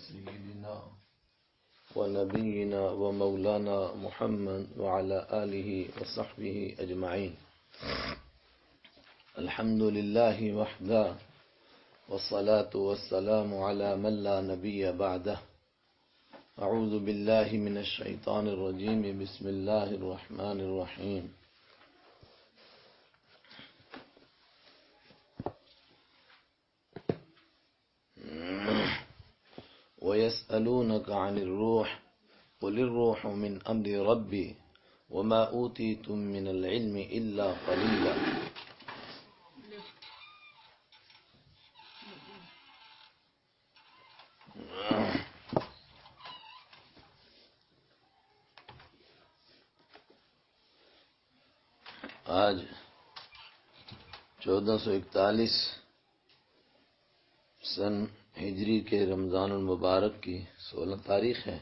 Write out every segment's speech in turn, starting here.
سيدنا ونبينا ومولانا محمد وعلى آله وصحبه أجمعين. الحمد لله وحده والصلاة والسلام على من لا نبي بعده. أعوذ بالله من الشيطان الرجيم. بسم الله الرحمن الرحيم. ويسألونك عن الروح قل الروح من أمر ربي وما أوتيتم من العلم إلا قليلا. آج 1441 سن ہجری کے رمضان المبارک کی 16 تاریخ ہے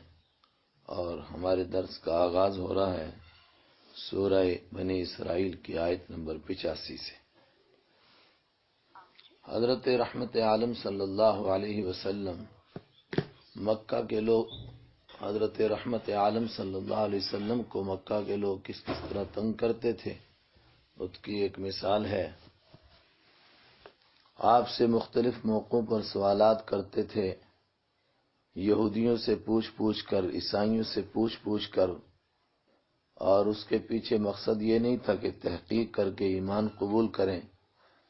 اور ہمارے درس کا آغاز ہو رہا ہے سورہ بنی اسرائیل کی آیت نمبر 85 سے. حضرت رحمت عالم صلی اللہ علیہ وسلم مکہ کے لوگ حضرت رحمت عالم صلی اللہ علیہ وسلم کو مکہ کے لوگ کس طرح تنگ کرتے تھے اس کی ایک مثال ہے. آپ سے مختلف موقعوں پر سوالات کرتے تھے، یہودیوں سے پوچھ کر، عیسائیوں سے پوچھ کر، اور اس کے پیچھے مقصد یہ نہیں تھا کہ تحقیق کر کے ایمان قبول کریں،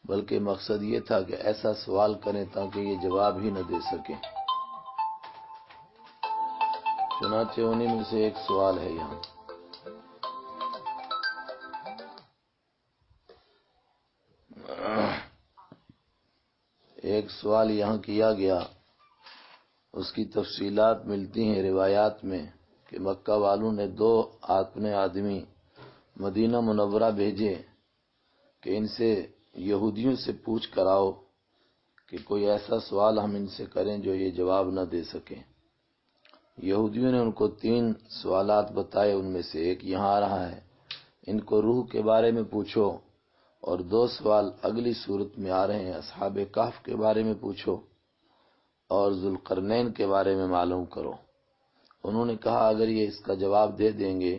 بلکہ مقصد یہ تھا کہ ایسا سوال کریں تاکہ یہ جواب ہی نہ دے سکیں. چنانچہ انہی میں سے ایک سوال ہے یہاں. ایک سوال یہاں کیا گیا، اس کی تفصیلات ملتی ہیں روایات میں کہ مکہ والوں نے 2 اپنے آدمی مدینہ منورہ بھیجے کہ ان سے یہودیوں سے پوچھ کر آؤ کہ کوئی ایسا سوال ہم ان سے کریں جو یہ جواب نہ دے سکیں. یہودیوں نے ان کو 3 سوالات بتائے، ان میں سے ایک یہاں آ رہا ہے. ان کو روح کے بارے میں پوچھو، اور 2 سوال اگلی صورت میں آ رہے ہیں، اصحاب کہف کے بارے میں پوچھو اور ذوالقرنین کے بارے میں معلوم کرو. انہوں نے کہا اگر یہ اس کا جواب دے دیں گے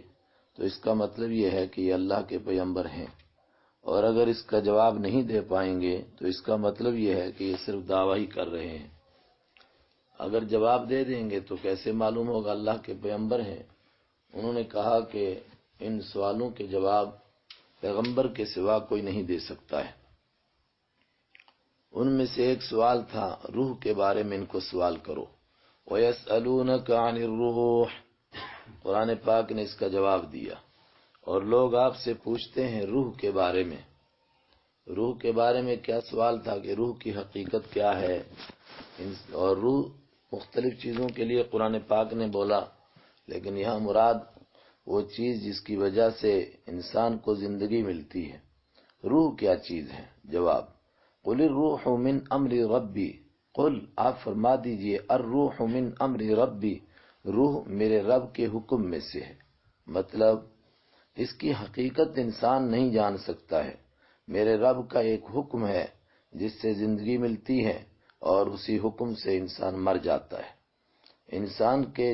تو اس کا مطلب یہ ہے کہ یہ اللہ کے پیغمبر ہیں، اور اگر اس کا جواب نہیں دے پائیں گے تو اس کا مطلب یہ ہے کہ یہ صرف دعویٰ ہی کر رہے ہیں. اگر جواب دے دیں گے تو کیسے معلوم ہوگا اللہ کے پیغمبر ہیں؟ انہوں نے کہا کہ ان سوالوں کے جواب پیغمبر کے سوا کوئی نہیں دے سکتا ہے. ان میں سے ایک سوال تھا روح کے بارے میں، ان کو سوال کرو. وَيَسْأَلُونَكَ عَنِ الرُّوحِ، قرآن پاک نے اس کا جواب دیا. اور لوگ آپ سے پوچھتے ہیں روح کے بارے میں. روح کے بارے میں کیا سوال تھا کہ روح کی حقیقت کیا ہے؟ اور روح مختلف چیزوں کے لیے قرآن پاک نے بولا، لیکن یہاں مراد وہ چیز جس کی وجہ سے انسان کو زندگی ملتی ہے. روح کیا چیز ہے؟ جواب قل الروح من امر ربی. قل آپ فرما دیجئے الروح من امر ربی، روح میرے رب کے حکم میں سے ہے. مطلب اس کی حقیقت انسان نہیں جان سکتا ہے. میرے رب کا ایک حکم ہے جس سے زندگی ملتی ہے اور اسی حکم سے انسان مر جاتا ہے. انسان کے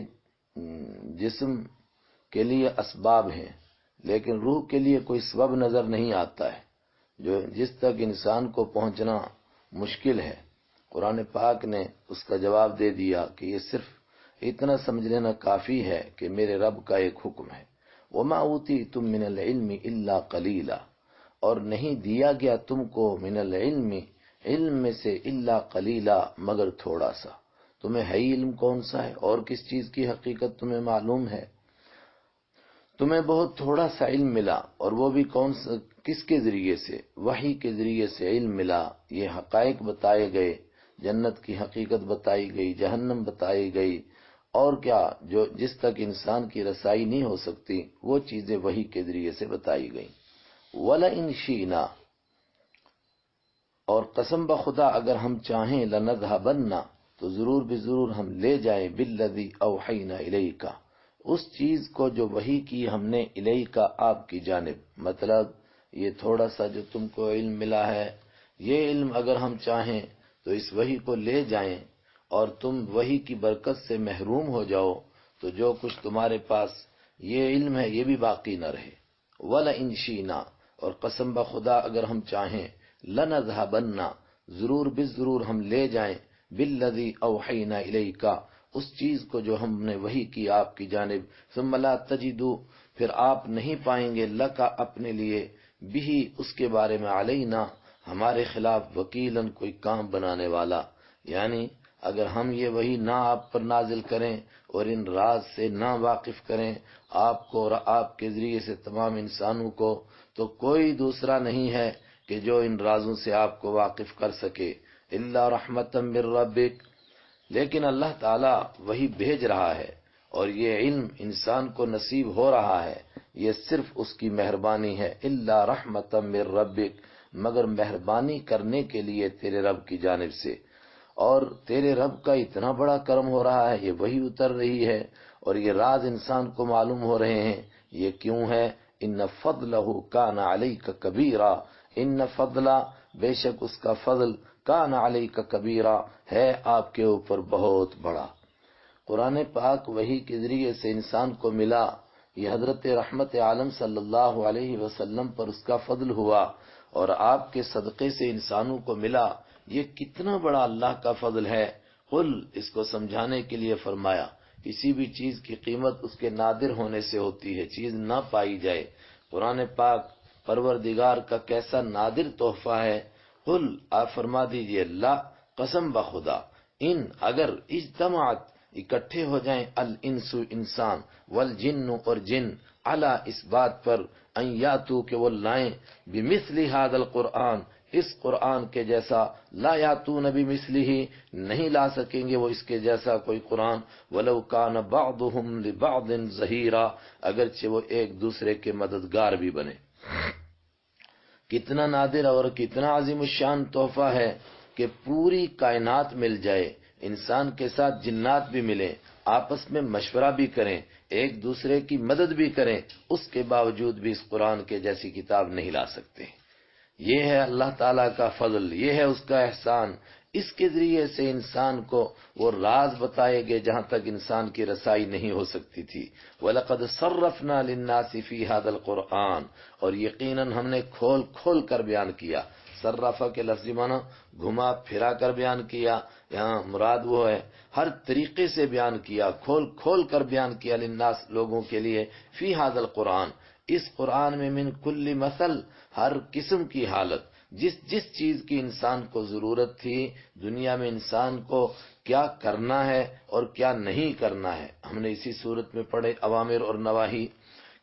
جسم کے لیے اسباب ہیں، لیکن روح کے لیے کوئی سبب نظر نہیں آتا ہے جس تک انسان کو پہنچنا مشکل ہے. قرآن پاک نے اس کا جواب دے دیا کہ یہ صرف اتنا سمجھ لینا کافی ہے کہ میرے رب کا ایک حکم ہے. وَمَا أُوتِيتُم مِّنَ الْعِلْمِ إِلَّا قَلِيلًا، اور نہیں دیا گیا تم کو من العلم، علم میں سے، الا قلیلا، مگر تھوڑا سا. تمہیں ہے علم کون سا ہے اور کس چیز کی حقیقت تمہیں معلوم ہے؟ تمہیں بہت تھوڑا سا علم ملا، اور وہ بھی کس کے ذریعے سے؟ وحی کے ذریعے سے علم ملا. یہ حقائق بتائے گئے، جنت کی حقیقت بتائی گئی، جہنم بتائی گئی، اور کیا جو جس تک انسان کی رسائی نہیں ہو سکتی وہ چیزیں وحی کے ذریعے سے بتائی گئی. وَلَئِن شِئْنَا، اور قسم بخدا اگر ہم چاہیں، لَنَذْهَبَنَّ، تو ضرور بضرور ہم لے جائیں، بِالَّذِي أَوْحَيْنَا إِلَيْكَ، اس چیز کو جو وحی کی ہم نے الیک، آپ کی جانب. مطلب یہ تھوڑا سا جو تم کو علم ملا ہے، یہ علم اگر ہم چاہیں تو اس وحی کو لے جائیں اور تم وحی کی برکت سے محروم ہو جاؤ تو جو کچھ تمہارے پاس یہ علم ہے یہ بھی باقی نہ رہے۔ وَلَئِن شِئْنَا، اور قسم بخدا اگر ہم چاہیں، لَنَذْهَبَنَّ، ضرور ہم لے جائیں، بِالَّذِي أَوْحَيْنَا إِلَيْكَ، اس چیز کو جو ہم نے وحی کی آپ کی جانب، ثُمَّ لَا تَجِدُوا، پھر آپ نہیں پائیں گے، لَكَ اپنے لیے، بِهِ اس کے بارے میں، عَلَيْنَا ہمارے خلاف، وکیلاً کوئی کام بنانے والا۔ یعنی اگر ہم یہ وحی نہ آپ پر نازل کریں اور ان راز سے نہ واقف کریں آپ کو اور آپ کے ذریعے سے تمام انسانوں کو، تو کوئی دوسرا نہیں ہے کہ جو ان رازوں سے آپ کو واقف کر سکے، الا رحمتا من ربک، لیکن اللہ تعالی وہی بھیج رہا ہے اور یہ علم انسان کو نصیب ہو رہا ہے، یہ صرف اس کی مہربانی ہے، الا رحمتا من ربک، مگر مہربانی کرنے کے لیے تیرے رب کی جانب سے، اور تیرے رب کا اتنا بڑا کرم ہو رہا ہے، یہ وہی اتر رہی ہے اور یہ راز انسان کو معلوم ہو رہے ہیں۔ یہ کیوں ہے؟ ان فضلہ کان علیک کبیرا، ان فضلہ بے شک اس کا فضل، کان علیک کبیرا ہے آپ کے اوپر بہت بڑا۔ قرآن پاک وحی کے ذریعے سے انسان کو ملا، یہ حضرت رحمت عالم صلی اللہ علیہ وسلم پر اس کا فضل ہوا اور آپ کے صدقے سے انسانوں کو ملا، یہ کتنا بڑا اللہ کا فضل ہے۔ قل، اس کو سمجھانے کے لیے فرمایا، کسی بھی چیز کی قیمت اس کے نادر ہونے سے ہوتی ہے، چیز نہ پائی جائے۔ قرآن پاک پروردگار کا کیسا نادر تحفہ ہے۔ قل، آپ فرما دیجئے، لا، قسم بخدا، ان اگر اجتماعت اکٹھے ہو جائیں، الانس انسان، والجن اور جن، علی اس بات پر، ان یاتو کہ وہ لائیں، بمثل ھذا القرآن اس قرآن کے جیسا، لا یاتون بمثلہ نہیں لا سکیں گے وہ اس کے جیسا کوئی قرآن، ولو کان بعضهم لبعض ظہیرا اگرچہ وہ ایک دوسرے کے مددگار بھی بنے۔ کتنا نادر اور کتنا عظیم الشان تحفہ ہے کہ پوری کائنات مل جائے، انسان کے ساتھ جنات بھی ملیں، آپس میں مشورہ بھی کریں، ایک دوسرے کی مدد بھی کریں، اس کے باوجود بھی اس قرآن کے جیسی کتاب نہیں لا سکتے۔ یہ ہے اللہ تعالیٰ کا فضل، یہ ہے اس کا احسان۔ اس کے ذریعے سے انسان کو وہ راز بتائے گئے جہاں تک انسان کی رسائی نہیں ہو سکتی تھی۔ وَلَقَدْ صَرَّفْنَا لِلنَّاسِ فِي هَذَا الْقُرْآنِ، اور یقیناً ہم نے کھول کھول کر بیان کیا۔ صرفہ کے لفظی معنی گھما پھرا کر بیان کیا، یہاں مراد وہ ہے ہر طریقے سے بیان کیا، کھول کھول کر بیان کیا، للناس لوگوں کے لیے، فی هذا القرآن اس قرآن میں، من کل مثل ہر قسم کی حالت، جس چیز کی انسان کو ضرورت تھی، دنیا میں انسان کو کیا کرنا ہے اور کیا نہیں کرنا ہے، ہم نے اسی صورت میں پڑھے، اوامر اور نواہی،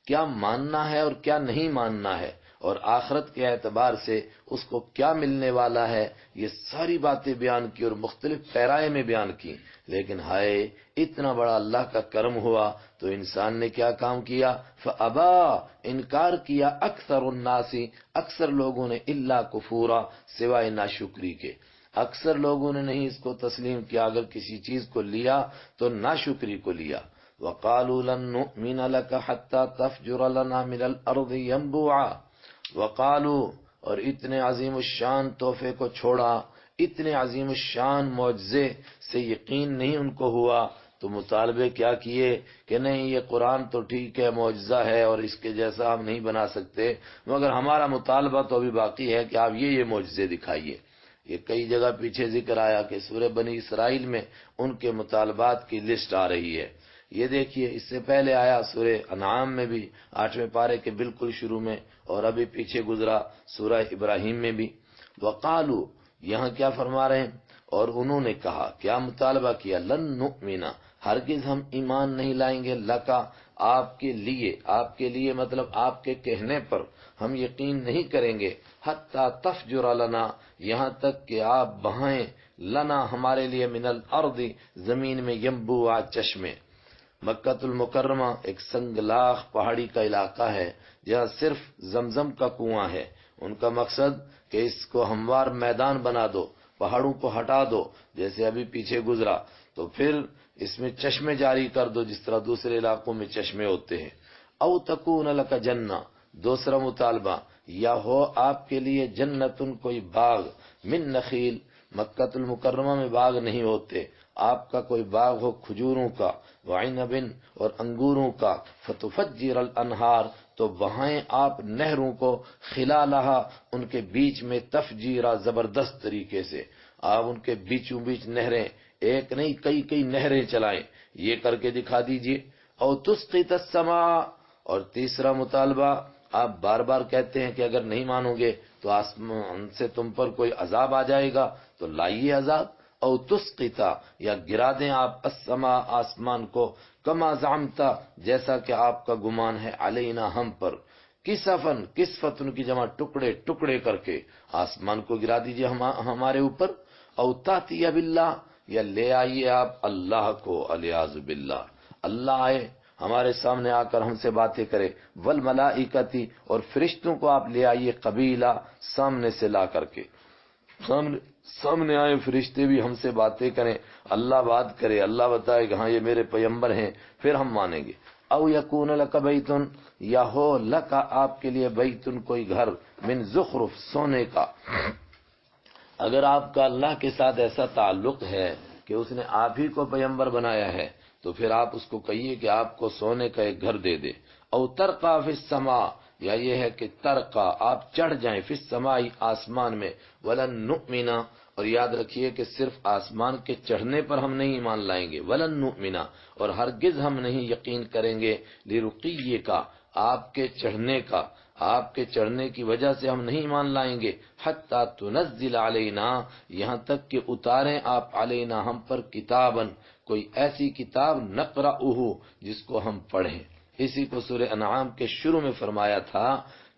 کیا ماننا ہے اور کیا نہیں ماننا ہے، اور آخرت کے اعتبار سے اس کو کیا ملنے والا ہے، یہ ساری باتیں بیان کی اور مختلف پیرائے میں بیان کی۔ لیکن ہائے، اتنا بڑا اللہ کا کرم ہوا تو انسان نے کیا کام کیا؟ فَأَبَا، انکار کیا، اکثر الناس، اکثر لوگوں نے، الا کفورا، سوائے ناشکری کے، اکثر لوگوں نے نہیں اس کو تسلیم کیا، اگر کسی چیز کو لیا تو ناشکری کو لیا۔ وَقَالُوا لَن نُؤْمِنَ لَكَ حَتَّى تَفْجُرَ لَنَا مِنَ الْأَرْضِ يَنبُوعًا، وَقَالُوا، اور اتنے عظیم الشان تحفے کو چھوڑا، اتنے عظیم الشان معجزے سے یقین نہیں ان کو ہوا، تو مطالبے کیا کیے کہ نہیں یہ قرآن تو ٹھیک ہے، معجزہ ہے اور اس کے جیسا ہم نہیں بنا سکتے، مگر ہمارا مطالبہ تو ابھی باقی ہے کہ آپ یہ معجزے دکھائیے۔ یہ کئی جگہ پیچھے ذکر آیا کہ سورہ بنی اسرائیل میں ان کے مطالبات کی لسٹ آ رہی ہے۔ یہ دیکھیے، اس سے پہلے آیا سورہ انعام میں بھی، 8ویں پارے کے بالکل شروع میں، اور ابھی پیچھے گزرا سورہ ابراہیم میں بھی۔ وقالو، یہاں کیا فرما رہے ہیں؟ اور انہوں نے کہا، کیا مطالبہ کیا؟ لن نؤمن، ہرگز ہم ایمان نہیں لائیں گے، لکا، آپ کے لیے مطلب آپ کے کہنے پر ہم یقین نہیں کریں گے، حتی تفجر لنا، یہاں تک کہ آپ بہائیں، لنا ہمارے لیے، من الارض زمین میں، ینبوع چشمے۔ مکہ المکرمہ ایک سنگلاخ پہاڑی کا علاقہ ہے جہاں صرف زمزم کا کنواں ہے۔ ان کا مقصد کہ اس کو ہموار میدان بنا دو، پہاڑوں کو ہٹا دو، جیسے ابھی پیچھے گزرا، تو پھر اس میں چشمے جاری کر دو جس طرح دوسرے علاقوں میں چشمے ہوتے ہیں۔ او تکون لک جنہ، دوسرا مطالبہ، یا ہو آپ کے لیے جنتن کوئی باغ، من نخیل، مکہ المکرمہ میں باغ نہیں ہوتے، آپ کا کوئی باغ ہو کھجوروں کا، وعنب اور انگوروں کا، فتفجر الانہار تو بہائیں آپ نہروں کو، خلالہا ان کے بیچ میں، تفجیرا زبردست طریقے سے، آپ ان کے بیچوں بیچ نہریں، ایک نہیں کئی کئی نہریں چلائیں، یہ کر کے دکھا دیجئے۔ او تسقط السماء، اور تیسرا مطالبہ، آپ بار بار کہتے ہیں کہ اگر نہیں مانو گے تو آسمان سے تم پر کوئی عذاب آ جائے گا، تو لائیے عذاب۔ او تسقطا، یا گرا دیں آپ، السماء آسمان کو، کما زعمتا جیسا کہ آپ کا گمان ہے، علینا ہم پر، کسفن، کسفتن کی جمع ٹکڑے ٹکڑے کر کے آسمان کو گرا دیجئے ہمارے اوپر۔ او تاتی باللہ، یا لے آئیے آپ اللہ کو، الیاذ باللہ، اللہ آئے ہمارے سامنے آ کر ہم سے باتیں کرے، والملائکتی، اور فرشتوں کو آپ لے آئیے قبیلہ، سامنے سے لا کر کے، سامنے آئے فرشتے بھی ہم سے باتیں کریں، اللہ بات کرے، اللہ بتائے کہ ہاں یہ میرے پیغمبر ہیں، پھر ہم مانیں گے۔ او یکون لک بیتن، یا ہو لکا آپ کے لیے، بیتن کوئی گھر، من زخرف سونے کا۔ اگر آپ کا اللہ کے ساتھ ایسا تعلق ہے کہ اس نے آپ ہی کو پیغمبر بنایا ہے، تو پھر آپ اس کو کہیے کہ آپ کو سونے کا ایک گھر دے دے۔ او ترقا فی السماء، یا یہ ہے کہ ترقا آپ چڑھ جائیں، فی السماء آسمان میں، ولن نؤمن، اور یاد رکھیے کہ صرف آسمان کے چڑھنے پر ہم نہیں ایمان لائیں گے، ولن نؤمن، اور ہرگز ہم نہیں یقین کریں گے، لرقیے کا، آپ کے چڑھنے کا، آپ کے چڑھنے کی وجہ سے ہم نہیں ایمان لائیں گے، حتی تنزل علینا، یہاں تک کہ اتاریں آپ علینا ہم پر، کتابن کوئی ایسی کتاب، نقرأہ جس کو ہم پڑھیں۔ اسی کو سورہ انعام کے شروع میں فرمایا تھا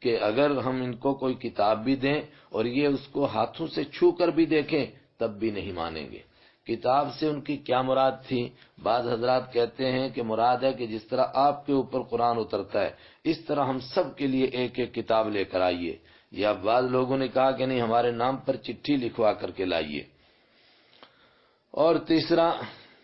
کہ اگر ہم ان کو کوئی کتاب بھی دیں اور یہ اس کو ہاتھوں سے چھو کر بھی دیکھیں تب بھی نہیں مانیں گے۔ کتاب سے ان کی کیا مراد تھی؟ بعض حضرات کہتے ہیں کہ مراد ہے کہ جس طرح آپ کے اوپر قرآن اترتا ہے اس طرح ہم سب کے لیے ایک ایک کتاب لے کر آئیے، یا بعض لوگوں نے کہا کہ نہیں ہمارے نام پر چٹھی لکھوا کر کے لائیے۔ اور تیسرا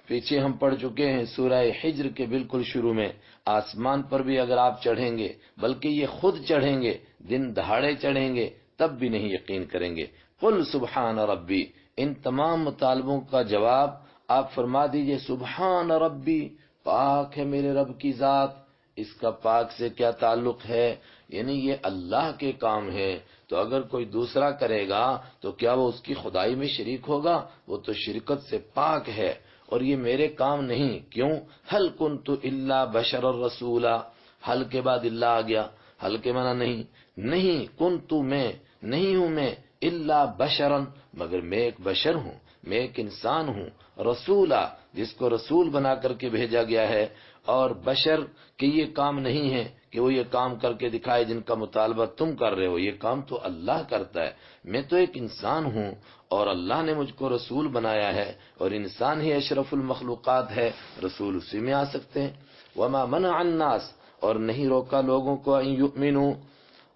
پیچھے ہم پڑھ چکے ہیں سورہ حجر کے بالکل شروع میں، آسمان پر بھی اگر آپ چڑھیں گے، بلکہ یہ خود چڑھیں گے، دن دہاڑے چڑھیں گے، تب بھی نہیں یقین کریں گے۔ قل سبحان ربی، ان تمام مطالبوں کا جواب آپ فرما دیجئے سبحان ربی، پاک ہے میرے رب کی ذات۔ اس کا پاک سے کیا تعلق ہے؟ یعنی یہ اللہ کے کام ہے، تو اگر کوئی دوسرا کرے گا تو کیا وہ اس کی خدائی میں شریک ہوگا؟ وہ تو شرکت سے پاک ہے، اور یہ میرے کام نہیں۔ کیوں؟ حل کنت الا بشر الرسولا، حل کے بعد اللہ آ گیا، حل کے معنی نہیں کنت میں نہیں ہوں، میں الا بشرن مگر میں ایک بشر ہوں، میں ایک انسان ہوں، رسولا جس کو رسول بنا کر کے بھیجا گیا ہے، اور بشر کے یہ کام نہیں ہے کہ وہ یہ کام کر کے دکھائے جن کا مطالبہ تم کر رہے ہو، یہ کام تو اللہ کرتا ہے، میں تو ایک انسان ہوں اور اللہ نے مجھ کو رسول بنایا ہے، اور انسان ہی اشرف المخلوقات ہے، رسول اسی میں آ سکتے ہیں۔ وما منع الناس، اور نہیں روکا لوگوں کو، ان یؤمنوا،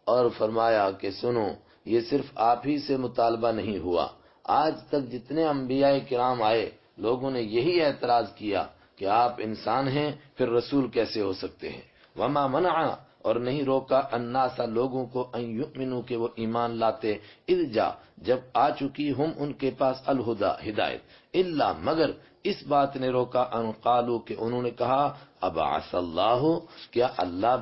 اور فرمایا کہ سنو یہ صرف آپ ہی سے مطالبہ نہیں ہوا، آج تک جتنے انبیاء کرام آئے لوگوں نے یہی اعتراض کیا کہ آپ انسان ہیں پھر رسول کیسے ہو سکتے ہیں۔ وما منع، اور نہیں روکا، الناس لوگوں کو، ان یؤمنوا کہ وہ ایمان لاتے، اذ جا جب آ چکی ہم ان کے پاس، الہدا ہدایت، الا مگر اس بات نے روکا، ان قالوا کہ انہوں نے کہا، ابعث اللہ کیا اللہ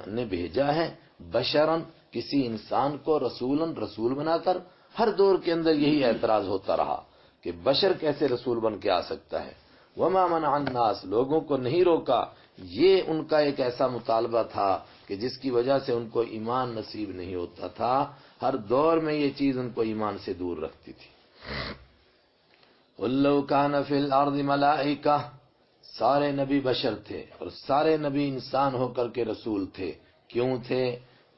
نے بھیجا ہے، بشرن کسی انسان کو، رسولن رسول بنا کر۔ ہر دور کے اندر یہی اعتراض ہوتا رہا کہ بشر کیسے رسول بن کے آ سکتا ہے۔ وما منع الناس لوگوں کو نہیں روکا، یہ ان کا ایک ایسا مطالبہ تھا کہ جس کی وجہ سے ان کو ایمان نصیب نہیں ہوتا تھا، ہر دور میں یہ چیز ان کو ایمان سے دور رکھتی تھی۔ قُل لَّوْ كَانَ فِي الْأَرْضِ مَلَائِكَةٌ، سارے نبی بشر تھے اور سارے نبی انسان ہو کر کے رسول تھے۔ کیوں تھے؟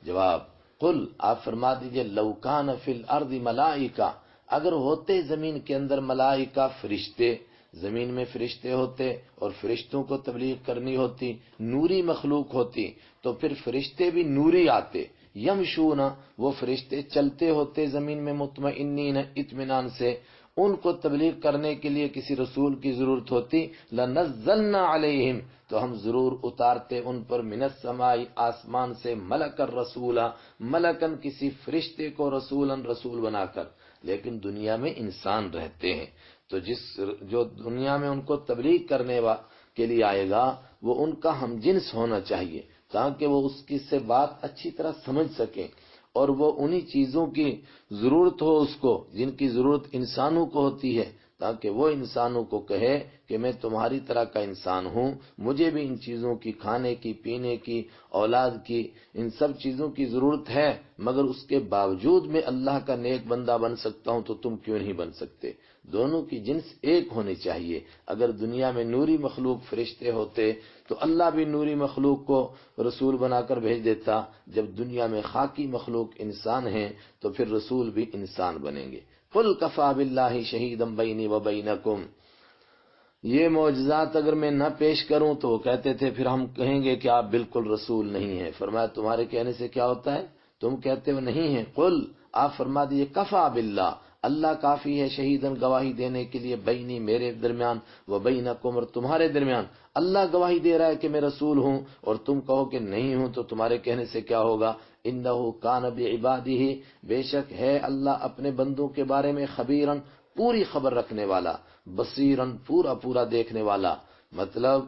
جواب، قل آپ فرما دیجئے، لَوْ كَانَ فِي الْأَرْضِ مَلَائِكَةٌ اگر ہوتے زمین کے اندر ملائکہ فرشتے، زمین میں فرشتے ہوتے اور فرشتوں کو تبلیغ کرنی ہوتی، نوری مخلوق ہوتی، تو پھر فرشتے بھی نوری آتے، یمشون وہ فرشتے چلتے ہوتے زمین میں، مطمئنین اطمینان سے، ان کو تبلیغ کرنے کے لیے کسی رسول کی ضرورت ہوتی، لنزلنا علیہم تو ہم ضرور اتارتے ان پر، من السماء آسمان سے، ملک الرسولا ملکن کسی فرشتے کو، رسولن رسول بنا کر، لیکن دنیا میں انسان رہتے ہیں تو جو دنیا میں ان کو تبلیغ کرنے کے لیے آئے گا وہ ان کا ہم جنس ہونا چاہیے، تاکہ وہ اس کی سے بات اچھی طرح سمجھ سکیں، اور وہ انہی چیزوں کی ضرورت ہو اس کو جن کی ضرورت انسانوں کو ہوتی ہے، تاکہ وہ انسانوں کو کہے کہ میں تمہاری طرح کا انسان ہوں، مجھے بھی ان چیزوں کی، کھانے کی، پینے کی، اولاد کی، ان سب چیزوں کی ضرورت ہے، مگر اس کے باوجود میں اللہ کا نیک بندہ بن سکتا ہوں، تو تم کیوں نہیں بن سکتے؟ دونوں کی جنس ایک ہونی چاہیے۔ اگر دنیا میں نوری مخلوق فرشتے ہوتے تو اللہ بھی نوری مخلوق کو رسول بنا کر بھیج دیتا، جب دنیا میں خاکی مخلوق انسان ہیں تو پھر رسول بھی انسان بنیں گے۔ قُلْ كَفَىٰ بِاللَّهِ شَهِيدًا بَيْنِي وَبَيْنَكُمْ، یہ معجزات اگر میں نہ پیش کروں تو وہ کہتے تھے پھر ہم کہیں گے کہ آپ بالکل رسول نہیں ہیں۔ فرمایا تمہارے کہنے سے کیا ہوتا ہے، تم کہتے ہو نہیں ہیں۔ قل، آپ فرما دیجئے کفا باللہ، اللہ کافی ہے، شہیدن گواہی دینے کے لیے، بینی میرے درمیان، و بینکم اور تمہارے درمیان۔ اللہ گواہی دے رہا ہے کہ میں رسول ہوں اور تم کہو کہ نہیں ہوں، تو تمہارے کہنے سے کیا ہوگا؟ انہ کان بعبادہ، بے شک ہے اللہ اپنے بندوں کے بارے میں، خبیرن پوری خبر رکھنے والا، بصیرن پورا پورا دیکھنے والا۔ مطلب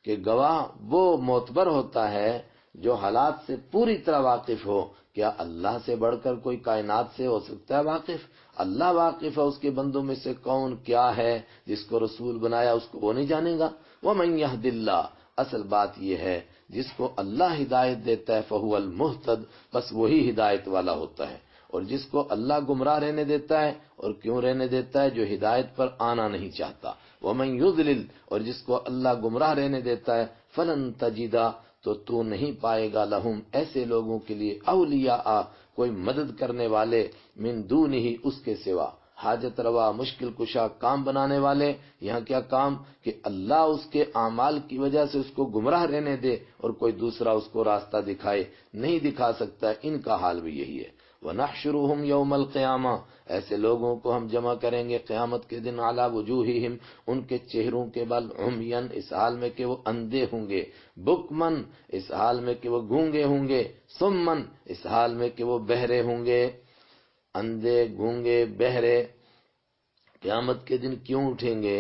کہ گواہ وہ معتبر ہوتا ہے جو حالات سے پوری طرح واقف ہو۔ کیا اللہ سے بڑھ کر کوئی کائنات سے ہو سکتا ہے واقف؟ اللہ واقف ہے اس کے بندوں میں سے کون کیا ہے، جس کو رسول بنایا اس کو وہ نہیں جانے گا۔ وَمَن يَهْدِ اللَّهُ، اصل بات یہ ہے جس کو اللہ ہدایت دیتا ہے فَهُوَ الْمُهْتَدِ، بس وہی ہدایت والا ہوتا ہے، اور جس کو اللہ گمراہ رہنے دیتا ہے، اور کیوں رہنے دیتا ہے؟ جو ہدایت پر آنا نہیں چاہتا۔ وَمَن يُضْلِلْ، اور جس کو اللہ گمراہ رہنے دیتا ہے، فَلَن تَجِدَ، تو نہیں پائے گا، لہم ایسے لوگوں کے لیے، اولیاء کوئی مدد کرنے والے، من دونہ اس کے سوا، حاجت روا، مشکل کشا، کام بنانے والے۔ یہاں کیا کام؟ کہ اللہ اس کے اعمال کی وجہ سے اس کو گمراہ رہنے دے اور کوئی دوسرا اس کو راستہ دکھائے، نہیں دکھا سکتا۔ ان کا حال بھی یہی ہے۔ وَنَحْشُرُهُمْ يَوْمَ الْقِيَامَةِ، ایسے لوگوں کو ہم جمع کریں گے قیامت کے دن، عَلَى وُجُوهِهِمْ، ان کے چہروں کے بل، عُمْيًا اس حال میں کہ وہ اندھے ہوں گے، بُکْمًا اس حال میں کہ وہ گونگے ہوں گے، صُمًّا اس حال میں کہ وہ بہرے ہوں گے۔ اندھے، گونگے، بہرے قیامت کے دن کیوں اٹھیں گے؟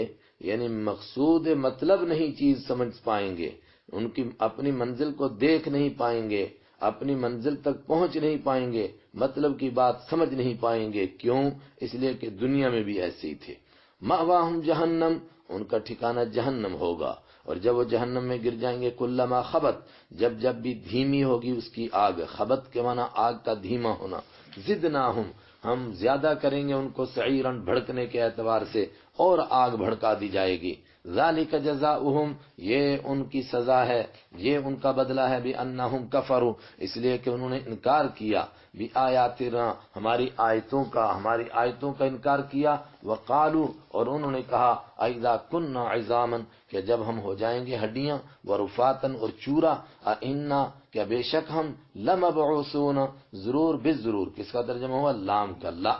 یعنی مقصود مطلب نہیں چیز سمجھ پائیں گے، ان کی اپنی منزل کو دیکھ نہیں پائیں گے، اپنی منزل تک پہنچ نہیں پائیں گے، مطلب کی بات سمجھ نہیں پائیں گے۔ کیوں؟ اس لیے کہ دنیا میں بھی ایسے ہی تھے۔ مأواہم جہنم، ان کا ٹھکانہ جہنم ہوگا، اور جب وہ جہنم میں گر جائیں گے، کلما خبت، جب بھی دھیمی ہوگی اس کی آگ، خبت کے معنی آگ کا دھیما ہونا، زدناہم ہم زیادہ کریں گے ان کو، سعیرن بھڑکنے کے اعتبار سے، اور آگ بھڑکا دی جائے گی۔ ذالک جزاؤہم، یہ ان کی سزا ہے، یہ ان کا بدلہ ہے، بانہم کفروا، اس لیے کہ انہوں نے انکار کیا، بآیاتنا ہماری آیتوں کا انکار کیا، وقالوا اور انہوں نے کہا، اذا كنا عظاما، کہ جب ہم ہو جائیں گے ہڈیاں، ورفاتا اور چورا، انا کیا بے شک ہم، لمبعوثون ضرور بالضرور، کس کا ترجمہ ہوا؟ لام کا لا،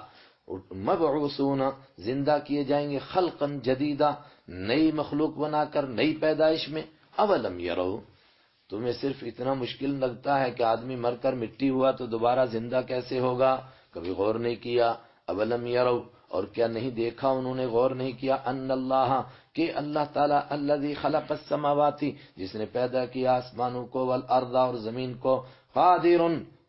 مبعوثون زندہ کیے جائیں گے، خلقا جدیدہ نئی مخلوق بنا کر، نئی پیدائش میں۔ اولم یرو، تمہیں صرف اتنا مشکل لگتا ہے کہ آدمی مر کر مٹی ہوا تو دوبارہ زندہ کیسے ہوگا؟ کبھی غور نہیں کیا؟ اولم یرو، اور کیا نہیں دیکھا انہوں نے، غور نہیں کیا، ان اللہ کہ اللہ تعالیٰ، الذی خلق السماوات جس نے پیدا کیا آسمانوں کو، والارض اور زمین کو، قادر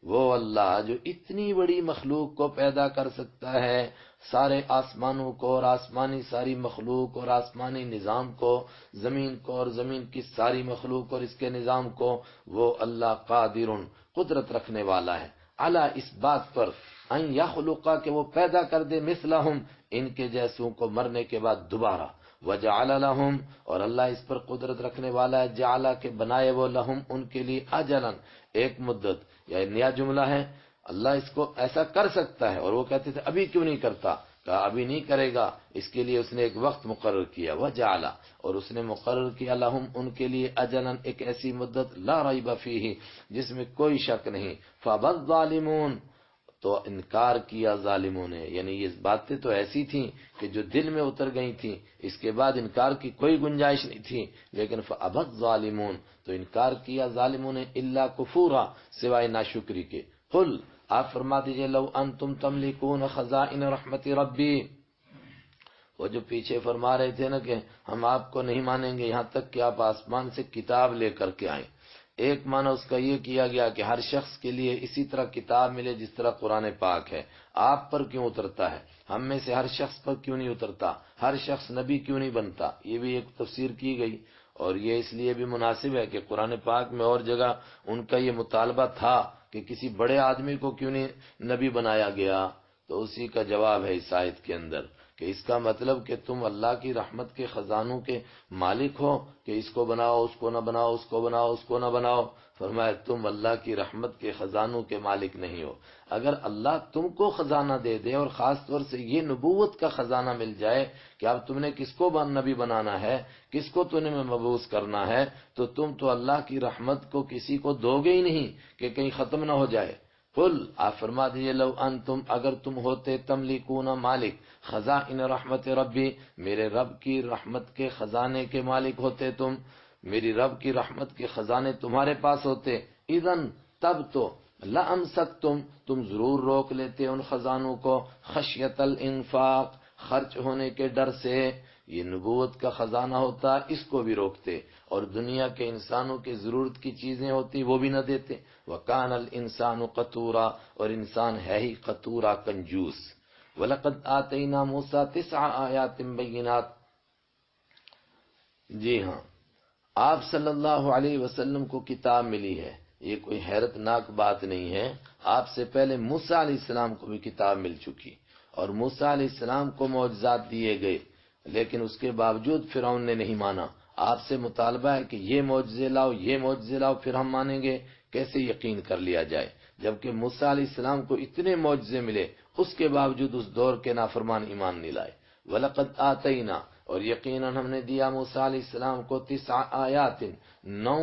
وہ اللہ جو اتنی بڑی مخلوق کو پیدا کر سکتا ہے، سارے آسمانوں کو اور آسمانی ساری مخلوق اور آسمانی نظام کو، زمین کو اور زمین کی ساری مخلوق اور اس کے نظام کو، وہ اللہ قادر قدرت رکھنے والا ہے، علی اس بات پر، ان یخلقا کہ وہ پیدا کر دے، مثلہم ان کے جیسوں کو مرنے کے بعد دوبارہ، وجعل لہم اور اللہ اس پر قدرت رکھنے والا ہے، جعل کے بنائے وہ، لہم ان کے لیے، اجلا ایک مدت، یا نیا جملہ ہے، اللہ اس کو ایسا کر سکتا ہے، اور وہ کہتے تھے ابھی کیوں نہیں کرتا؟ کہا ابھی نہیں کرے گا، اس کے لیے اس نے ایک وقت مقرر کیا، وجعل اور اس نے مقرر کیا، لہم ان کے لیے، اجلا ایک ایسی مدت، لا ریب فیہ جس میں کوئی شک نہیں، فابى الظالمون تو انکار کیا ظالموں نے، یعنی یہ باتیں تو ایسی تھیں کہ جو دل میں اتر گئی تھیں، اس کے بعد انکار کی کوئی گنجائش نہیں تھی، لیکن فابى الظالمون تو انکار کیا ظالموں نے، الا کفورا سوائے ناشکری کے۔ قل آپ فرما دیجئے، لو انتم تملکون خزائن رحمت ربی، وہ جو پیچھے فرما رہے تھے نا کہ ہم آپ کو نہیں مانیں گے یہاں تک کہ آپ آسمان سے کتاب لے کر کے آئیں، ایک معنی اس کا یہ کیا گیا کہ ہر شخص کے لیے اسی طرح کتاب ملے جس طرح قرآن پاک ہے، آپ پر کیوں اترتا ہے، ہم میں سے ہر شخص پر کیوں نہیں اترتا، ہر شخص نبی کیوں نہیں بنتا، یہ بھی ایک تفسیر کی گئی۔ اور یہ اس لیے بھی مناسب ہے کہ قرآن پاک میں اور جگہ ان کا یہ مطالبہ تھا کہ کسی بڑے آدمی کو کیوں نہیں نبی بنایا گیا، تو اسی کا جواب ہے اس آیت کے اندر کہ اس کا مطلب کہ تم اللہ کی رحمت کے خزانوں کے مالک ہو کہ اس کو بناؤ، اس کو نہ بناؤ، اس کو بناؤ، اس کو نہ بناؤ۔ فرمایا تم اللہ کی رحمت کے خزانوں کے مالک نہیں ہو۔ اگر اللہ تم کو خزانہ دے دے اور خاص طور سے یہ نبوت کا خزانہ مل جائے کہ اب تم نے کس کو نبی بنانا ہے، کس کو تم نے مبعوث کرنا ہے، تو تم تو اللہ کی رحمت کو کسی کو دو گے ہی نہیں کہ کہیں ختم نہ ہو جائے۔ قل آپ فرما دیجئے لو انتم اگر تم ہوتے تملکون مالک خزائن رحمت ربی، میرے رب کی رحمت کے خزانے کے مالک ہوتے تم، میری رب کی رحمت کے خزانے تمہارے پاس ہوتے، اذن تب تو لامسکتم تم ضرور روک لیتے ان خزانوں کو، خشیت الانفاق خرچ ہونے کے ڈر سے، یہ نبوت کا خزانہ ہوتا اس کو بھی روکتے، اور دنیا کے انسانوں کی ضرورت کی چیزیں ہوتی وہ بھی نہ دیتے۔ وَكَانَ الْإِنسَانُ قَتُورًا اور انسان ہے ہی قتورا کنجوس۔ وَلَقَدْ آتَيْنَا مُوسَىٰ 9 آیات بینات، جی ہاں آپ صلی اللہ علیہ وسلم کو کتاب ملی ہے، یہ کوئی حیرت ناک بات نہیں ہے، آپ سے پہلے موسیٰ علیہ السلام کو بھی کتاب مل چکی اور موسیٰ علیہ السلام کو معجزات دیے گئے، لیکن اس کے باوجود فرعون نے نہیں مانا۔ آپ سے مطالبہ ہے کہ یہ معجزے لاؤ، یہ معجزے لاؤ، پھر ہم مانیں گے، کیسے یقین کر لیا جائے جبکہ موسیٰ علیہ السلام کو اتنے معجزے ملے، اس کے باوجود اس دور کے نافرمان ایمان نہیں لائے۔ وَلَقَدْ آتَيْنَا اور یقیناً ہم نے دیا موسیٰ علیہ السلام کو 9 آیات 9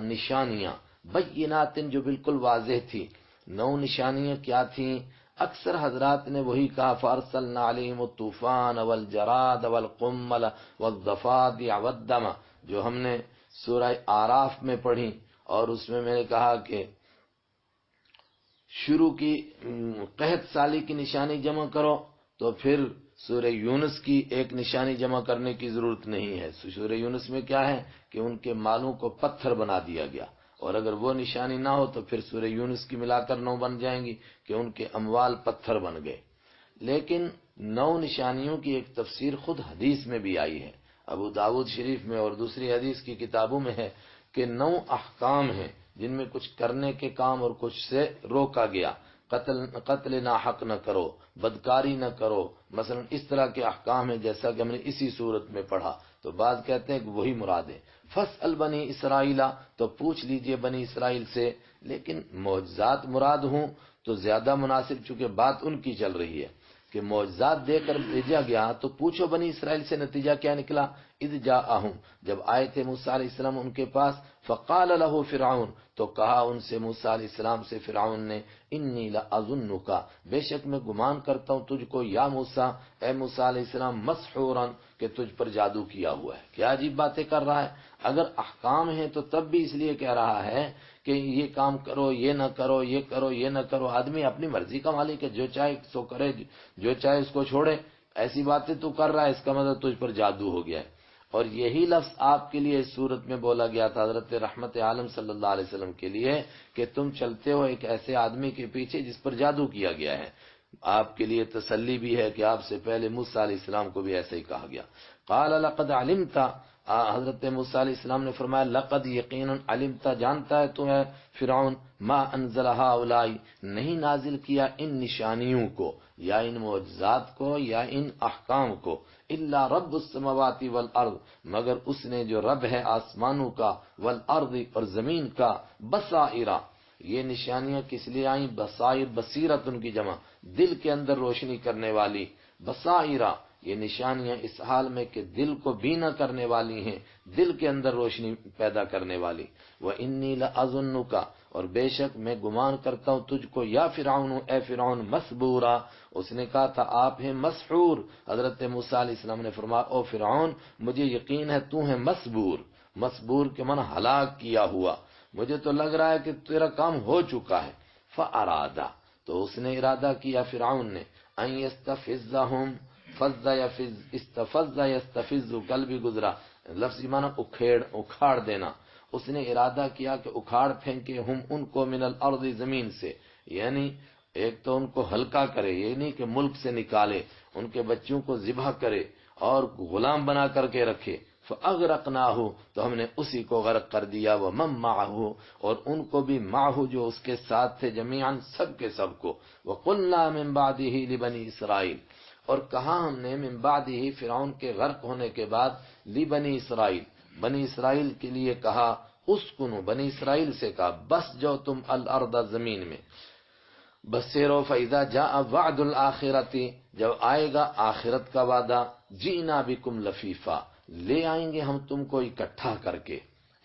نشانیاں بینات جو بالکل واضح تھی۔ 9 نشانیاں کیا تھیں؟ اکثر حضرات نے وہی کہا فَأَرْسَلْنَا عَلَيْهِمُ الطُّوفَانَ وَالْجَرَادَ وَالْقُمَّلَ وَالضَّفَادِعَ وَالدَّمَ جو ہم نے سورہ آراف میں پڑھی، اور اس میں نے کہا کہ شروع کی قحط سالی کی نشانی جمع کرو تو پھر سورہ یونس کی ایک نشانی جمع کرنے کی ضرورت نہیں ہے۔ سورہ یونس میں کیا ہے کہ ان کے مالوں کو پتھر بنا دیا گیا، اور اگر وہ نشانی نہ ہو تو پھر سورہ یونس کی ملا کر 9 بن جائیں گی کہ ان کے اموال پتھر بن گئے۔ لیکن 9 نشانیوں کی ایک تفسیر خود حدیث میں بھی آئی ہے، ابو داؤد شریف میں اور دوسری حدیث کی کتابوں میں ہے کہ 9 احکام ہیں جن میں کچھ کرنے کے کام اور کچھ سے روکا گیا۔ قتل ناحق نہ کرو، بدکاری نہ کرو، مثلا اس طرح کے احکام ہیں جیسا کہ ہم نے اسی صورت میں پڑھا۔ تو بعض کہتے ہیں کہ وہی مراد ہے۔ فَاسْأَلْ بنی اسرائیل تو پوچھ لیجئے بنی اسرائیل سے، لیکن معجزات مراد ہوں تو زیادہ مناسب، چونکہ بات ان کی چل رہی ہے کہ معجزات دے کر بھیجا گیا تو پوچھو بنی اسرائیل سے نتیجہ کیا نکلا۔ اذ جاءہم جب آئے تھے موسیٰ علیہ السلام ان کے پاس، فقال له فرعون تو کہا ان سے موسیٰ علیہ السلام سے فرعون نے، انی لأظنک بے شک میں گمان کرتا ہوں تجھ کو یا موسیٰ اے موسیٰ علیہ السلام مسحورا کہ تجھ پر جادو کیا ہوا ہے۔ کیا عجیب باتیں کر رہا ہے، اگر احکام ہیں تو تب بھی اس لیے کہہ رہا ہے کہ یہ کام کرو، یہ نہ کرو، یہ کرو، یہ نہ کرو۔ آدمی اپنی مرضی کا مالک ہے، جو چاہے سو کرے، جو چاہے اس کو چھوڑے۔ ایسی باتیں تو کر رہا ہے، اس کا مطلب تجھ پر جادو ہو گیا ہے۔ اور یہی لفظ آپ کے لیے اس صورت میں بولا گیا تھا حضرت رحمت عالم صلی اللہ علیہ وسلم کے لیے کہ تم چلتے ہو ایک ایسے آدمی کے پیچھے جس پر جادو کیا گیا ہے۔ آپ کے لیے تسلی بھی ہے کہ آپ سے پہلے موسیٰ علیہ السلام کو بھی ایسے ہی کہا گیا۔ قال لقد علمت حضرت موسیٰ علیہ السلام نے فرمایا لقد یقیناً علمت جانتا ہے تو ہے فرعون ما انزل هؤلاء نہیں نازل کیا ان نشانیوں کو یا ان معجزات کو یا ان احکام کو الا رب السماوات والارض مگر اس نے جو رب ہے آسمانوں کا والارض اور زمین کا بصائر یہ نشانیاں کس لیے آئیں بصائر بصیرت ان کی جمع دل کے اندر روشنی کرنے والی بصائر یہ نشانیاں اس حال میں کہ دل کو بینا کرنے والی ہیں دل کے اندر روشنی پیدا کرنے والی وَإِنِّي لَأَظُنُّكَ اور بے شک میں گمان کرتا ہوں تجھ کو یا فرعون اے فرعون مسبورا اس نے کہا تھا آپ ہیں مسحور حضرت موسیٰ علیہ السلام نے فرمایا او فرعون مجھے یقین ہے تو ہے مسبور مسبور کے معنی ہلاک کیا ہوا مجھے تو لگ رہا ہے کہ تیرا کام ہو چکا ہے فَأَرَادَ تو اس نے ارادہ کیا فرعون نے ان یستفزہم فض یفز استفز یستفز کل بھی گزرا، لفظی معنی اکھاڑ دینا، اس نے ارادہ کیا کہ اکھاڑ پھینکے ہم ان کو من الارض زمین سے، یعنی ایک تو ان کو ہلکا کرے، یہ نہیں کہ ملک سے نکالے، ان کے بچوں کو ذبح کرے اور غلام بنا کر کے رکھے، فاغرقناہ تو ہم نے اسی کو غرق کر دیا، ومن معہ اور ان کو بھی معہ جو اس کے ساتھ تھے، جمیعاً سب کے سب کو، وقلنا من بعدہ لبنی اسرائیل اور کہا ہم نے من بعدہ فرعون کے غرق ہونے کے بعد لبنی اسرائیل بنی اسرائیل کے لیے کہا، اسکنو بنی اسرائیل سے کہا بس جو تم الارض زمین میں، بسیرو فاذا جاء وعد الاخرۃ جب آئے گا آخرت کا وعدہ، جئنا بکم لفیفا لے آئیں گے ہم تم کو اکٹھا کر کے۔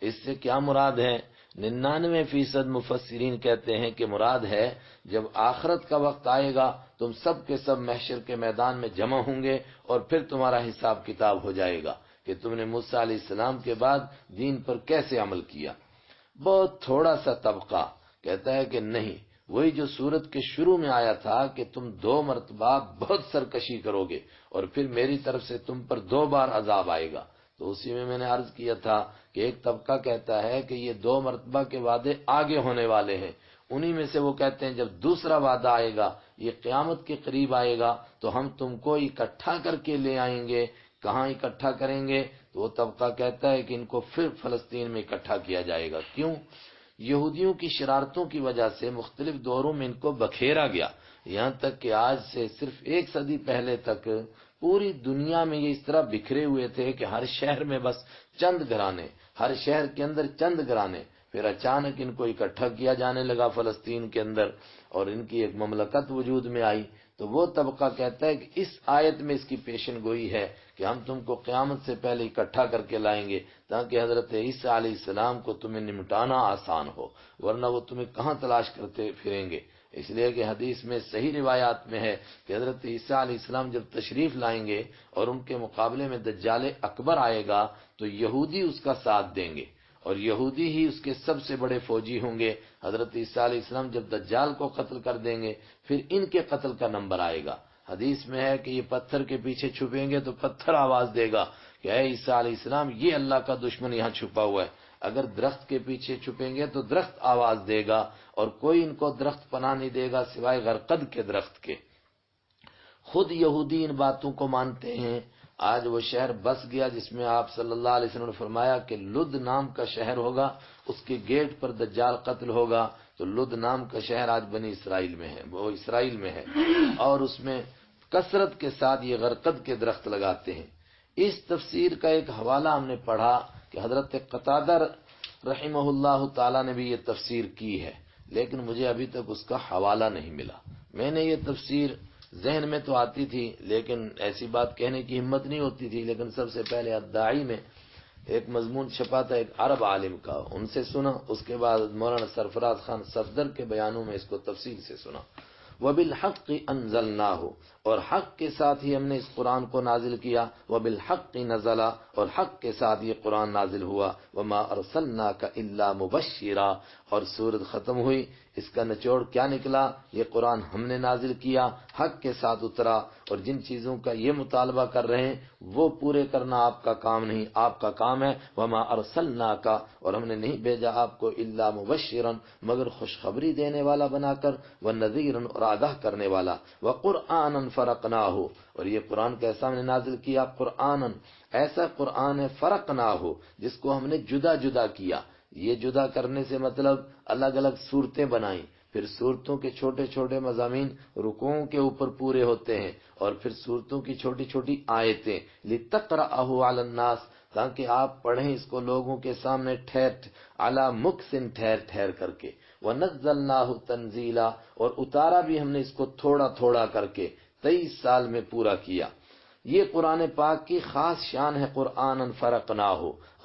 اس سے کیا مراد ہے؟ 99% مفسرین کہتے ہیں کہ مراد ہے جب آخرت کا وقت آئے گا تم سب کے سب محشر کے میدان میں جمع ہوں گے اور پھر تمہارا حساب کتاب ہو جائے گا کہ تم نے موسیٰ علیہ السلام کے بعد دین پر کیسے عمل کیا۔ بہت تھوڑا سا طبقہ کہتا ہے کہ نہیں، وہی جو سورت کے شروع میں آیا تھا کہ تم 2 مرتبہ بہت سرکشی کرو گے اور پھر میری طرف سے تم پر 2 بار عذاب آئے گا، تو اسی میں نے عرض کیا تھا کہ ایک طبقہ کہتا ہے کہ یہ 2 مرتبہ کے وعدے آگے ہونے والے ہیں، انہی میں سے وہ کہتے ہیں جب دوسرا وعدہ آئے گا، یہ قیامت کے قریب آئے گا تو ہم تم کو اکٹھا کر کے لے آئیں گے۔ کہاں اکٹھا کریں گے؟ تو وہ طبقہ کہتا ہے کہ ان کو پھر فلسطین میں اکٹھا کیا جائے گا۔ کیوں؟ یہودیوں کی شرارتوں کی وجہ سے مختلف دوروں میں ان کو بکھیرا گیا، یہاں تک کہ آج سے صرف 1 صدی پہلے تک پوری دنیا میں یہ اس طرح بکھرے ہوئے تھے کہ ہر شہر میں بس چند گھرانے، ہر شہر کے اندر چند گھرانے، پھر اچانک ان کو اکٹھا کیا جانے لگا فلسطین کے اندر اور ان کی ایک مملکت وجود میں آئی۔ تو وہ طبقہ کہتا ہے کہ اس آیت میں اس کی پیشن گوئی ہے کہ ہم تم کو قیامت سے پہلے اکٹھا کر کے لائیں گے تاکہ حضرت عیسیٰ علیہ السلام کو تمہیں نمٹانا آسان ہو، ورنہ وہ تمہیں کہاں تلاش کرتے پھریں گے۔ اس لیے کہ حدیث میں صحیح روایات میں ہے کہ حضرت عیسیٰ علیہ السلام جب تشریف لائیں گے اور ان کے مقابلے میں دجال اکبر آئے گا تو یہودی اس کا ساتھ دیں گے اور یہودی ہی اس کے سب سے بڑے فوجی ہوں گے۔ حضرت عیسیٰ علیہ السلام جب دجال کو قتل کر دیں گے پھر ان کے قتل کا نمبر آئے گا۔ حدیث میں ہے کہ یہ پتھر کے پیچھے چھپیں گے تو پتھر آواز دے گا کہ اے عیسیٰ علیہ السلام یہ اللہ کا دشمن یہاں چھپا ہوا ہے۔ اگر درخت کے پیچھے چھپیں گے تو درخت آواز دے گا اور کوئی ان کو درخت پناہ نہیں دے گا سوائے غرقد کے درخت کے۔ خود یہودی ان باتوں کو مانتے ہیں۔ آج وہ شہر بس گیا جس میں آپ صلی اللہ علیہ وسلم نے فرمایا کہ لد نام کا شہر ہوگا، اس کے گیٹ پر دجال قتل ہوگا، تو لد نام کا شہر آج بنی اسرائیل میں ہے، وہ اسرائیل میں ہے، اور اس میں کثرت کے ساتھ یہ غرقد کے درخت لگاتے ہیں۔ اس تفسیر کا ایک حوالہ ہم نے پڑھا کہ حضرت قتادہ رحمہ اللہ تعالی نے بھی یہ تفسیر کی ہے، لیکن مجھے ابھی تک اس کا حوالہ نہیں ملا۔ میں نے یہ تفسیر ذہن میں تو آتی تھی لیکن ایسی بات کہنے کی ہمت نہیں ہوتی تھی، لیکن سب سے پہلے الداعی میں ایک مضمون چھپا تھا ایک عرب عالم کا، ان سے سنا، اس کے بعد مولانا سرفراز خان صفدر کے بیانوں میں اس کو تفصیل سے سنا۔ وَبِالْحَقِّ أَنزَلْنَاهُ اور حق کے ساتھ ہی ہم نے اس قرآن کو نازل کیا، وَبِالْحَقِّ نَزَلَ اور حق کے ساتھ یہ قرآن نازل ہوا، وَمَا أَرْسَلْنَاكَ إِلَّا مُبَشِّرًا اور سورت ختم ہوئی۔ اس کا نچوڑ کیا نکلا؟ یہ قرآن ہم نے نازل کیا، حق کے ساتھ اترا، اور جن چیزوں کا یہ مطالبہ کر رہے ہیں وہ پورے کرنا آپ کا کام نہیں، آپ کا کام ہے وَمَا أَرْسَلْنَاكَ اور ہم نے نہیں بھیجا آپ کو إِلَّا مُبَشِّرًا مگر خوشخبری دینے والا بنا کر، وَنَذِيرًا اور آگاہ کرنے والا، وَقُرْآنًا فَرَقْنَاهُ اور یہ قرآن کیسا ہم نے نازل کیا؟ قرآنًا ایسا قرآن ہے، فرقناہ جس کو ہم نے جدا جدا کیا۔ یہ جدا کرنے سے مطلب الگ الگ صورتیں بنائیں، پھر صورتوں کے چھوٹے چھوٹے مضامین رکوعوں کے اوپر پورے ہوتے ہیں اور پھر صورتوں کی چھوٹی چھوٹی آیتیں، لِتَقْرَأَهُ عَلَى النَّاسِ تاکہ آپ پڑھیں اس کو لوگوں کے سامنے عَلَى مُكْثٍ ٹھہر کر کے، وَنَزَّلْنَاهُ تَنزِيلًا اور اتارا بھی ہم نے اس کو تھوڑا تھوڑا کر کے، 23 سال میں پورا کیا۔ یہ قرآن پاک کی خاص شان ہے، قرآنًا فرقناہ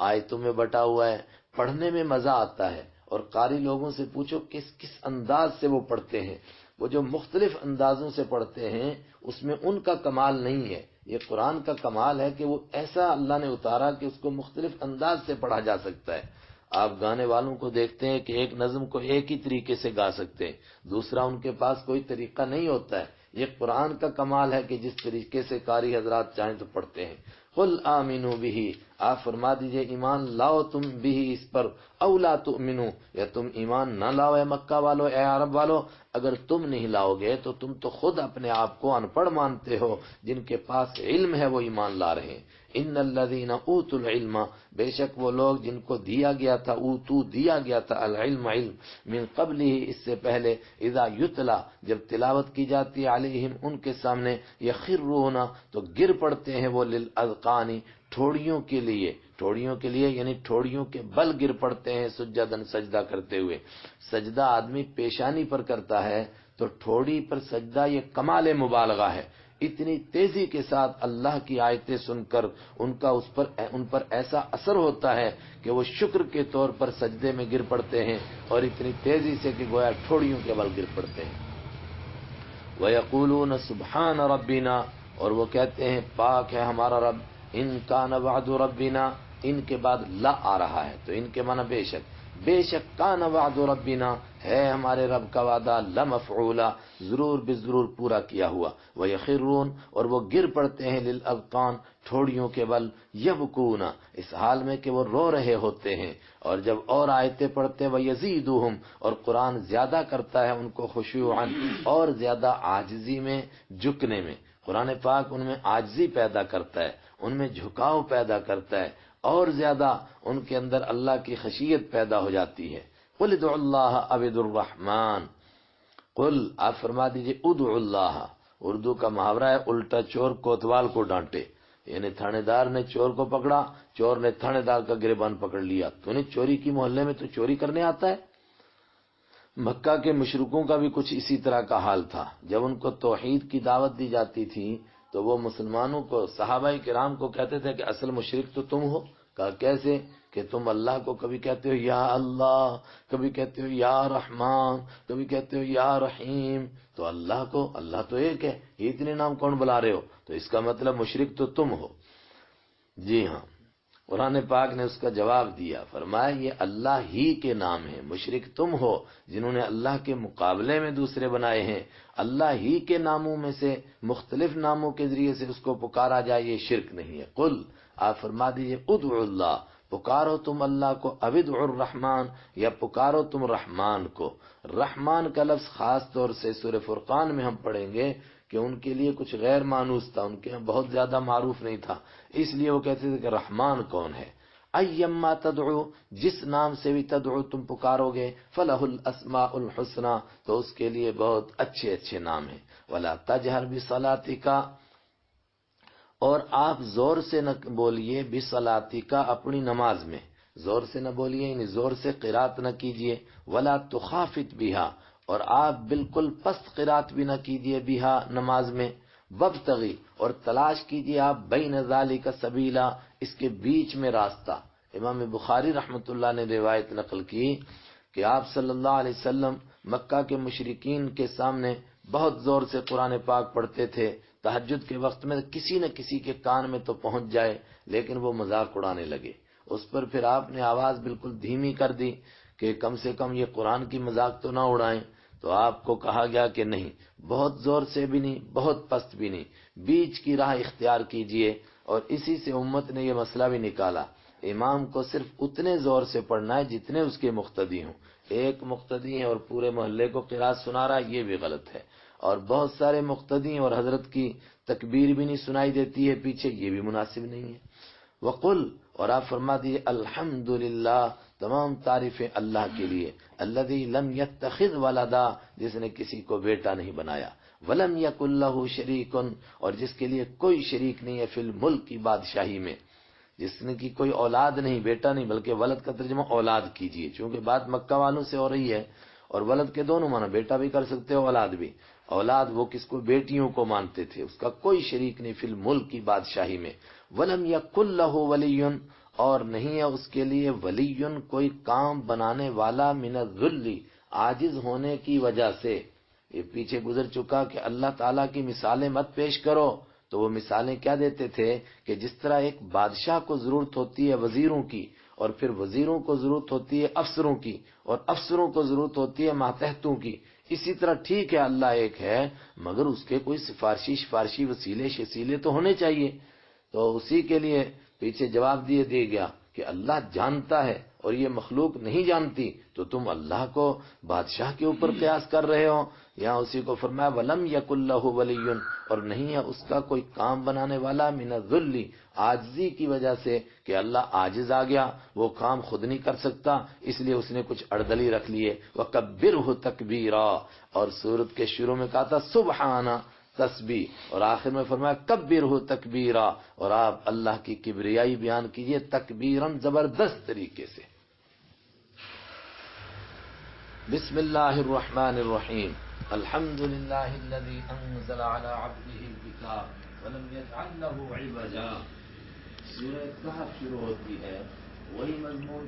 آیتوں میں بٹا ہوا ہے، پڑھنے میں مزہ آتا ہے، اور قاری لوگوں سے پوچھو کس کس انداز سے وہ پڑھتے ہیں، وہ جو مختلف اندازوں سے پڑھتے ہیں اس میں ان کا کمال نہیں ہے، یہ قرآن کا کمال ہے کہ وہ ایسا اللہ نے اتارا کہ اس کو مختلف انداز سے پڑھا جا سکتا ہے۔ آپ گانے والوں کو دیکھتے ہیں کہ ایک نظم کو ایک ہی طریقے سے گا سکتے ہیں، دوسرا ان کے پاس کوئی طریقہ نہیں ہوتا ہے، یہ قرآن کا کمال ہے کہ جس طریقے سے قاری حضرات چاہیں تو پڑھتے ہیں. قل آمنوا به، آپ فرما دیجئے ایمان لاؤ تم بھی اس پر، او لا تؤمنو، یا تم ایمان نہ لاؤ اے مکہ والو، اے عرب والو. اگر تم نہیں لاؤ گے تو تم تو خود اپنے آپ کو ان پڑھ مانتے ہو، جن کے پاس علم ہے وہ ایمان لا رہے ہیں. ان الذین اوتوا العلم، بے شک وہ لوگ جن کو دیا گیا تھا، اوتو دیا گیا تھا، العلم علم، من قبل ہی اس سے پہلے، اذا یتلا جب تلاوت کی جاتی ہے، علیہم ان کے سامنے، یخرون تو گر پڑتے ہیں وہ، للاذقان ٹھوڑیوں کے لیے یعنی ٹھوڑیوں کے بل گر پڑتے ہیں، سجدن سجدہ کرتے ہوئے. سجدہ آدمی پیشانی پر کرتا ہے تو ٹھوڑی پر سجدہ یہ کمال مبالغہ ہے. اتنی تیزی کے ساتھ اللہ کی آیتیں سن کر ان پر ایسا اثر ہوتا ہے کہ وہ شکر کے طور پر سجدے میں گر پڑتے ہیں، اور اتنی تیزی سے کہ گویا ٹھوڑیوں کے بل گر پڑتے ہیں. وَيَقُولُونَ سُبْحَانَ رَبِّنَا، اور وہ کہتے ہیں پاک ہے ہمارا رب. ان کان وعد ربنا، ان کے بعد لا آ رہا ہے تو ان کے معنی بے شک کان وعد ربنا ہے ہمارے رب کا وعدہ، لمفعولا ضرور بضرور پورا کیا ہوا. وَيَخِرُّونَ اور وہ گر پڑتے ہیں، للأذقان ٹھوڑیوں کے بل، یبکون اس حال میں کہ وہ رو رہے ہوتے ہیں. اور جب اور آیتیں پڑھتے ہیں، وَيَزِيدُهُمْ اور قرآن زیادہ کرتا ہے ان کو خشوعا اور زیادہ عاجزی میں، جھکنے میں. قرآن پاک ان میں عاجزی پیدا کرتا ہے، ان میں جھکاؤ پیدا کرتا ہے، اور زیادہ ان کے اندر اللہ کی خشیت پیدا ہو جاتی ہے. قل ادعوا اللہ او ادعوا الرحمن، قل آپ فرما دیجئے ادعوا اللہ. اردو کا محاورہ ہے الٹا چور کوتوال کو ڈانٹے، یعنی تھانے دار نے چور کو پکڑا، چور نے تھانے دار کا گریبان پکڑ لیا. تو نے چوری کی، محلے میں تو چوری کرنے آتا ہے. مکہ کے مشرکوں کا بھی کچھ اسی طرح کا حال تھا. جب ان کو توحید کی دعوت دی جاتی تھی تو وہ مسلمانوں کو، صحابہ کرام کو کہتے تھے کہ اصل مشرک تو تم ہو. کہا کیسے؟ کہ تم اللہ کو کبھی کہتے ہو یا اللہ، کبھی کہتے ہو یا رحمان، کبھی کہتے ہو یا رحیم. تو اللہ تو ایک ہے، یہ اتنے نام کون بلا رہے ہو؟ تو اس کا مطلب مشرک تو تم ہو. جی ہاں، قرآن پاک نے اس کا جواب دیا، فرمایا یہ اللہ ہی کے نام ہیں، مشرک تم ہو جنہوں نے اللہ کے مقابلے میں دوسرے بنائے ہیں. اللہ ہی کے ناموں میں سے مختلف ناموں کے ذریعے سے اس کو پکارا جائے، یہ شرک نہیں ہے. قل آپ فرما دیجئے ادعوا اللہ، پکارو تم اللہ کو، او ادعوا الرحمن یا پکارو تم رحمان کو. رحمان کا لفظ خاص طور سے سورہ فرقان میں ہم پڑھیں گے کہ ان کے لیے کچھ غیر مانوس تھا، ان کے بہت زیادہ معروف نہیں تھا، اس لیے وہ کہتے تھے کہ رحمان کون ہے. ایما تدعو جس نام سے بھی تدعو تم پکارو گے، فلہ الاسماء الحسنى تو اس کے لیے بہت اچھے اچھے نام ہیں. ولا تجہر بصلاتک اور آپ زور سے نہ بولیے، بصلاتک اپنی نماز میں زور سے نہ بولیے، یعنی زور سے قرات نہ کیجیے. ولا تخافت بہا اور آپ بالکل پست قرات بھی نہ کیجیے، بہا نماز میں. وابتغی اور تلاش کیجیے آپ، بین ذالک سبیلا اس کے بیچ میں راستہ. امام بخاری رحمۃ اللہ نے روایت نقل کی کہ آپ صلی اللہ علیہ وسلم مکہ کے مشرکین کے سامنے بہت زور سے قرآن پاک پڑھتے تھے. تہجد کے وقت میں کسی نہ کسی کے کان میں تو پہنچ جائے، لیکن وہ مذاق اڑانے لگے. اس پر پھر آپ نے آواز بالکل دھیمی کر دی کہ کم سے کم یہ قرآن کی مذاق تو نہ اڑائیں. تو آپ کو کہا گیا کہ نہیں، بہت زور سے بھی نہیں، بہت پست بھی نہیں، بیچ کی راہ اختیار کیجئے. اور اسی سے امت نے یہ مسئلہ بھی نکالا، امام کو صرف اتنے زور سے پڑھنا ہے جتنے اس کے مقتدی ہوں. ایک مقتدی ہے اور پورے محلے کو قرات سنا رہا ہے، یہ بھی غلط ہے. اور بہت سارے مقتدی اور حضرت کی تکبیر بھی نہیں سنائی دیتی ہے پیچھے، یہ بھی مناسب نہیں ہے. وقل اور آپ فرما دیجئے الحمدللہ تمام تعریفیں اللہ کے لیے، الذی لم یتخذ ولدا جس نے کسی کو بیٹا نہیں بنایا، ولم یکن لہ شریک اور جس کے لیے کوئی شریک نہیں ہے، فی الملک کی بادشاہی میں، جس نے کی کوئی اولاد نہیں، بیٹا نہیں، بلکہ ولد کا ترجمہ اولاد کیجئے، چونکہ بات مکہ والوں سے ہو رہی ہے. اور ولد کے دونوں معنی، بیٹا بھی کر سکتے ہو، اولاد بھی. اولاد وہ کس کو؟ بیٹیوں کو مانتے تھے. اس کا کوئی شریک نہیں، فی الملک کی بادشاہی میں. ولم یکن لہ ولی اور نہیں ہے اس کے لیے ولی کوئی کام بنانے والا، من الذل عاجز ہونے کی وجہ سے. یہ پیچھے گزر چکا کہ اللہ تعالیٰ کی مثالیں مت پیش کرو. تو وہ مثالیں کیا دیتے تھے کہ جس طرح ایک بادشاہ کو ضرورت ہوتی ہے وزیروں کی، اور پھر وزیروں کو ضرورت ہوتی ہے افسروں کی، اور افسروں کو ضرورت ہوتی ہے ماتحتوں کی، اسی طرح ٹھیک ہے اللہ ایک ہے، مگر اس کے کوئی سفارشی وسیلے تو ہونے چاہیے. تو اسی کے لیے پیچھے جواب دے گیا کہ اللہ جانتا ہے اور یہ مخلوق نہیں جانتی، تو تم اللہ کو بادشاہ کے اوپر قیاس کر رہے ہو. یہاں اسی کو فرمایا وَلَمْ يَكُنْ لَهُ وَلِيٌّ، اور نہیں ہے اس کا کوئی کام بنانے والا، من الذل، عاجزی کی وجہ سے کہ اللہ عاجز آ گیا، وہ کام خود نہیں کر سکتا، اس لیے اس نے کچھ اڑدلی رکھ لیے. وَكَبِّرْهُ تَكْبِيرًا، اور سورت کے شروع میں کہا تھا سبحانہ تسبیح، اور آخر میں فرمایا کبرہ تکبیرا، اور آپ اللہ کی کبریائی بیان کیجئے تکبیرن زبردست طریقے سے. بسم اللہ الرحمن الرحیم. الحمد للہ الذی انزل علی عبده الکتاب ولم یجعل له عوجا. سورہ کہف شروع ہوتی ہے، وہی مضمون